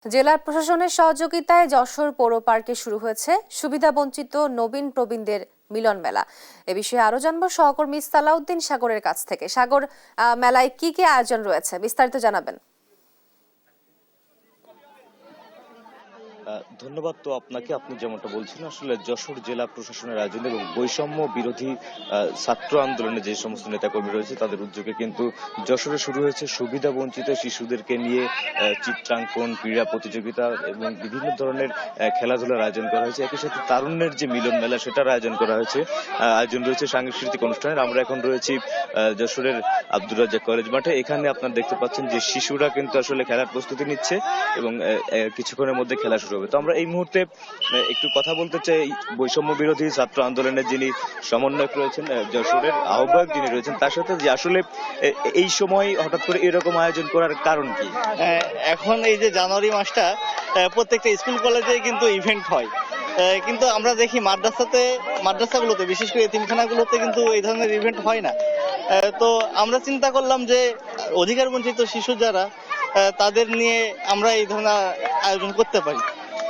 জেলা প্রশাসনের সহযোগিতায় যশোর পৌর পার্কে শুরু হয়েছে সুবিধাবঞ্চিত নবীন প্রবীণদের মিলন মেলা। এ বিষয়ে আরো জানবো সহকর্মী সালাউদ্দিন সাগরের কাছ থেকে। সাগর, মেলায় কি কি আয়োজন রয়েছে বিস্তারিত জানাবেন। ধন্যবাদ তো আপনাকে। আপনি যেমনটা বলছেন, আসলে যশোর জেলা প্রশাসনের আয়োজনে এবং বৈষম্য বিরোধী ছাত্র আন্দোলনে যে সমস্ত নেতাকর্মী রয়েছে তাদের উদ্যোগে কিন্তু যশোরে শুরু হয়েছে সুবিধা বঞ্চিত শিশুদেরকে নিয়ে চিত্রাঙ্কন, ক্রীড়া প্রতিযোগিতা এবং বিভিন্ন ধরনের খেলাধুলার আয়োজন করা হয়েছে। একই সাথে তারুণ্যের যে মিলন মেলা সেটার আয়োজন করা হয়েছে। আয়োজন রয়েছে সাংস্কৃতিক অনুষ্ঠানের। আমরা এখন রয়েছি যশোরের আব্দুর রাজ্জাক কলেজ মাঠে। এখানে আপনারা দেখতে পাচ্ছেন যে শিশুরা কিন্তু আসলে খেলার প্রস্তুতি নিচ্ছে এবং কিছুক্ষণের মধ্যে খেলা শুরু হবে। তো আমরা এই মুহূর্তে একটু কথা বলতে চাই বৈষম্য বিরোধী ছাত্র আন্দোলনের যিনি সমন্বয়ক রয়েছেন, যশোরের আহ্বায়ক যিনি রয়েছেন, তার সাথে যে আসলে এই সময় হঠাৎ করে এরকম আয়োজন করার কারণ কি? এখন এই যে জানুয়ারি মাসটা প্রত্যেকটা স্কুল কলেজে কিন্তু ইভেন্ট হয়, কিন্তু আমরা দেখি মাদ্রাসাগুলোতে, বিশেষ করে এতিমখানাগুলোতে কিন্তু এই ধরনের ইভেন্ট হয় না। তো আমরা চিন্তা করলাম যে অধিকার বঞ্চিত শিশু যারা, তাদের নিয়ে আমরা এই ধরনের আয়োজন করতে পারি।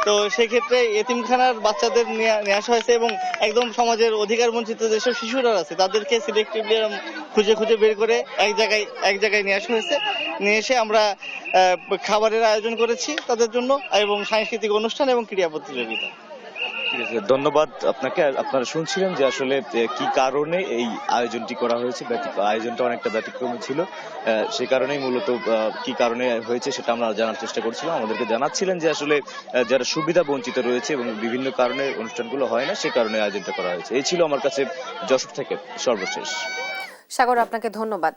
তো সেক্ষেত্রে এতিমখানার বাচ্চাদের নিয়ে আসা হয়েছে এবং একদম সমাজের অধিকার বঞ্চিত যেসব শিশুরা আছে তাদেরকে সিলেক্টিভলি খুঁজে খুঁজে বের করে এক জায়গায় নিয়ে আসা হয়েছে। নিয়ে এসে আমরা খাবারের আয়োজন করেছি তাদের জন্য এবং সাংস্কৃতিক অনুষ্ঠান এবং ক্রীড়া প্রতিযোগিতা। ঠিক আছে, ধন্যবাদ আপনাকে। আপনারা শুনছিলেন যে আসলে কি কারণে এই আয়োজনটি করা হয়েছে। আয়োজনটা অনেকটা ব্যতিক্রমী ছিল, সে কারণেই মূলত কি কারণে হয়েছে সেটা আমরা জানার চেষ্টা করছিলাম। আমাদেরকে জানাচ্ছিলেন যে আসলে যারা সুবিধা বঞ্চিত রয়েছে এবং বিভিন্ন কারণে অনুষ্ঠানগুলো হয় না, সে কারণে আয়োজনটা করা হয়েছে। এই ছিল আমার কাছে যশোর থেকে সর্বশেষ। সাগর, আপনাকে ধন্যবাদ।